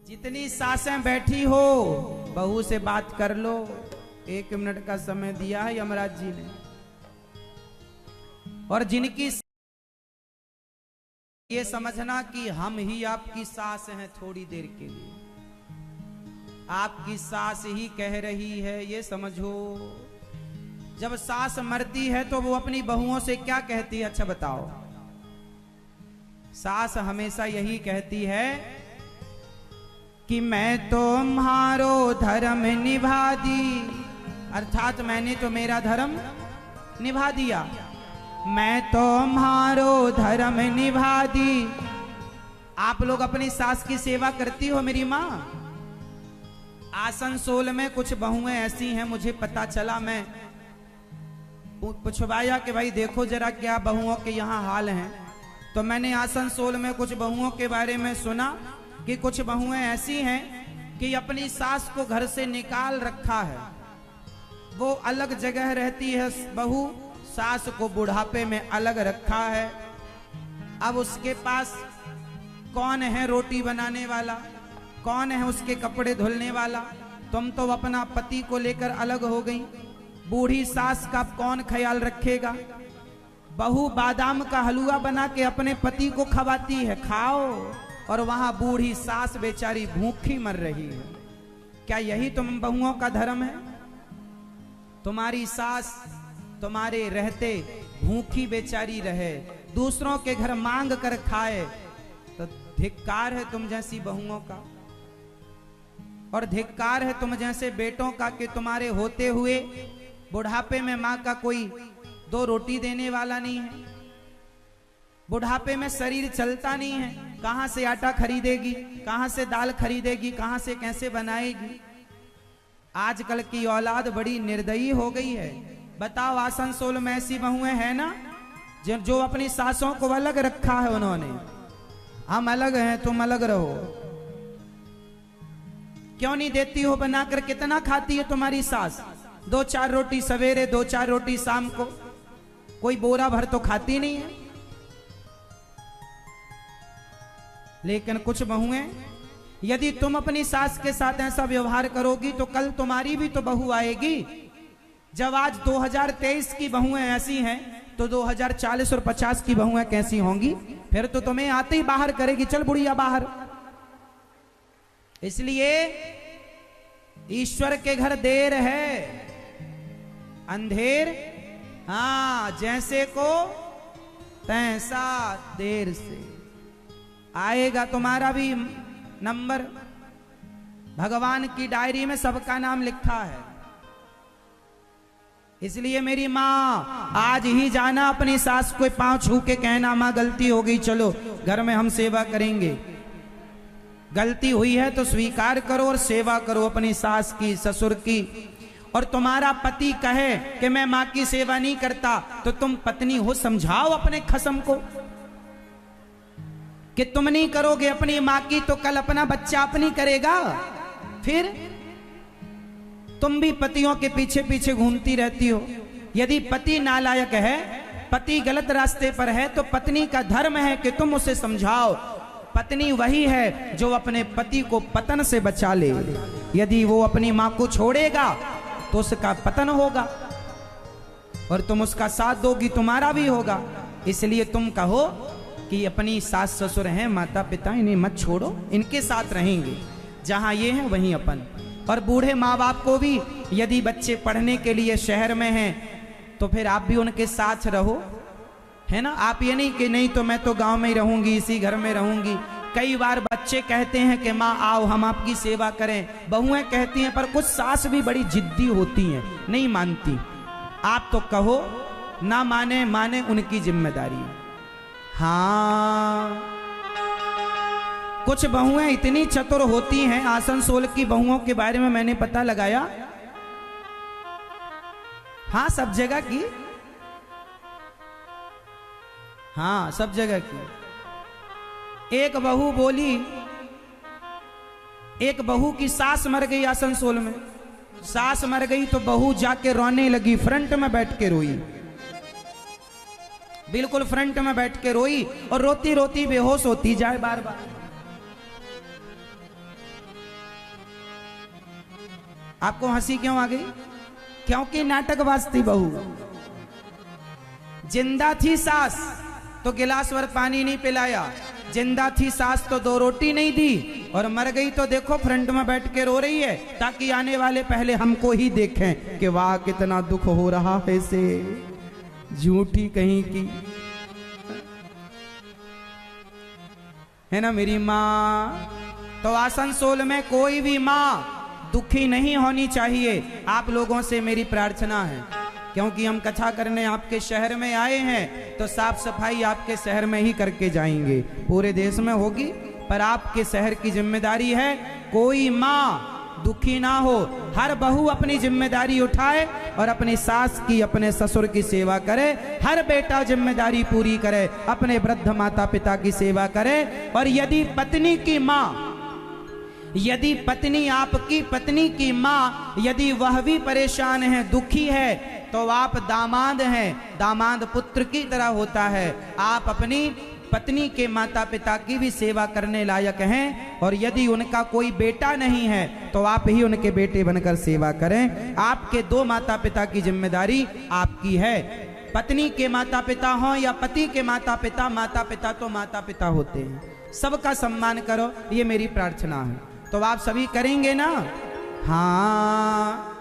जितनी सासें बैठी हो बहू से बात कर लो। 1 मिनट का समय दिया है यमराज जी ने। और जिनकी ये समझना कि हम ही आपकी सास हैं थोड़ी देर के लिए, आपकी सास ही कह रही है ये समझो। जब सास मरती है तो वो अपनी बहुओं से क्या कहती है, अच्छा बताओ। सास हमेशा यही कहती है कि मैं तो तुम्हारो धर्म निभा दी, अर्थात मैंने तो मेरा धर्म निभा दिया। मैं तो तुम्हारो धर्म निभा दी। आप लोग अपनी सास की सेवा करती हो मेरी माँ? आसनसोल में कुछ बहुएं ऐसी हैं, मुझे पता चला, मैं पूछवाया कि भाई देखो जरा क्या बहुओं के यहाँ हाल हैं। तो मैंने आसनसोल में कुछ बहुओं के बारे में सुना कि कुछ बहुएं ऐसी हैं कि अपनी सास को घर से निकाल रखा है, वो अलग जगह रहती है बहू, सास को बुढ़ापे में अलग रखा है। अब उसके पास कौन है रोटी बनाने वाला, कौन है उसके कपड़े धुलने वाला? तुम तो अपना पति को लेकर अलग हो गई। बूढ़ी सास का कौन ख्याल रखेगा? बहू बादाम का हलवा बना के अपने पति को खवाती है, खाओ, और वहां बूढ़ी सास बेचारी भूखी मर रही है। क्या यही तुम बहुओं का धर्म है? तुम्हारी सास तुम्हारे रहते भूखी बेचारी रहे, दूसरों के घर मांग कर खाए, तो धिक्कार है तुम जैसी बहुओं का। और धिक्कार है तुम जैसे बेटों का कि तुम्हारे होते हुए बुढ़ापे में मां का कोई 2 रोटी देने वाला नहीं है। बुढ़ापे में शरीर चलता नहीं है, कहां से आटा खरीदेगी, कहां से दाल खरीदेगी, कहां से कैसे बनाएगी। आजकल की औलाद बड़ी निर्दयी हो गई है। बताओ, आसनसोल में ऐसी बहुएं हैं ना जो अपनी सासों को अलग रखा है उन्होंने। हम अलग हैं, तुम अलग रहो। क्यों नहीं देती हो बनाकर? कितना खाती है तुम्हारी सास? 2-4 रोटी सवेरे, 2-4 रोटी शाम को, कोई बोरा भर तो खाती नहीं है। लेकिन कुछ बहुएं, यदि तुम अपनी सास के साथ ऐसा व्यवहार करोगी तो कल तुम्हारी भी तो बहू आएगी। जब आज 2023 की बहुएं ऐसी हैं तो 2040 और 50 की बहुएं कैसी होंगी? फिर तो तुम्हें आते ही बाहर करेगी, चल बुढ़िया बाहर। इसलिए ईश्वर के घर देर है, अंधेर हाँ जैसे को तैसा देर से आएगा तुम्हारा भी नंबर। भगवान की डायरी में सबका नाम लिखा है। इसलिए मेरी माँ, आज ही जाना अपनी सास को पांव छू के कहना, माँ गलती हो गई, चलो घर में हम सेवा करेंगे। गलती हुई है तो स्वीकार करो और सेवा करो अपनी सास की, ससुर की। और तुम्हारा पति कहे कि मैं माँ की सेवा नहीं करता, तो तुम पत्नी हो, समझाओ अपने खसम को कि तुम नहीं करोगे अपनी माँ की तो कल अपना बच्चा अपनी करेगा। फिर तुम भी पतियों के पीछे पीछे घूमती रहती हो। यदि पति नालायक है, पति गलत रास्ते पर है, तो पत्नी का धर्म है कि तुम उसे समझाओ। पत्नी वही है जो अपने पति को पतन से बचा ले। यदि वो अपनी माँ को छोड़ेगा तो उसका पतन होगा, और तुम उसका साथ दोगी तुम्हारा भी होगा। इसलिए तुम कहो कि अपनी सास ससुर हैं, माता पिता, इन्हें मत छोड़ो, इनके साथ रहेंगे। जहां ये हैं वहीं अपन। और बूढ़े माँ बाप को भी, यदि बच्चे पढ़ने के लिए शहर में हैं तो फिर आप भी उनके साथ रहो, है ना। आप ये नहीं कि नहीं तो मैं तो गांव में ही रहूंगी, इसी घर में रहूंगी। कई बार बच्चे कहते हैं कि माँ आओ हम आपकी सेवा करें, बहुएं कहती हैं, पर कुछ सास भी बड़ी जिद्दी होती हैं, नहीं मानती। आप तो कहो, ना माने माने उनकी जिम्मेदारी। हाँ, कुछ बहुएं इतनी चतुर होती हैं। आसनसोल की बहुओं के बारे में मैंने पता लगाया, हाँ सब जगह की, हाँ सब जगह की। एक बहू बोली, एक बहू की सास मर गई आसनसोल में। सास मर गई तो बहू जाके रोने लगी, फ्रंट में बैठ के रोई, बिल्कुल फ्रंट में बैठ के रोई, और रोती रोती बेहोश होती जाए बार बार। आपको हंसी क्यों आ गई? क्योंकि नाटकबाज थी बहू। जिंदा थी सास तो गिलास भर पानी नहीं पिलाया, जिंदा थी सास तो 2 रोटी नहीं दी, और मर गई तो देखो फ्रंट में बैठ के रो रही है ताकि आने वाले पहले हमको ही देखें कि वाह कितना दुख हो रहा है इसे, झूठी कहीं की है ना मेरी माँ। तो आसनसोल में कोई भी माँ दुखी नहीं होनी चाहिए। आप लोगों से मेरी प्रार्थना है, क्योंकि हम कथा करने आपके शहर में आए हैं तो साफ सफाई आपके शहर में ही करके जाएंगे। पूरे देश में होगी पर आपके शहर की जिम्मेदारी है। कोई माँ दुखी ना हो, हर बहू अपनी जिम्मेदारी उठाए और अपनी सास की अपने ससुर की सेवा करे। हर बेटा जिम्मेदारी पूरी करे, अपने वृद्ध माता पिता की सेवा करे। और यदि पत्नी की माँ, यदि पत्नी आपकी पत्नी की माँ यदि वह भी परेशान है, दुखी है, तो आप दामाद हैं, दामाद पुत्र की तरह होता है। आप अपनी पत्नी के माता पिता की भी सेवा करने लायक हैं। और यदि उनका कोई बेटा नहीं है तो आप ही उनके बेटे बनकर सेवा करें। आपके 2 माता पिता की जिम्मेदारी आपकी है। पत्नी के माता पिता हो या पति के माता पिता, माता पिता तो माता पिता होते हैं। सबका सम्मान करो, ये मेरी प्रार्थना है। तो आप सभी करेंगे ना? हाँ।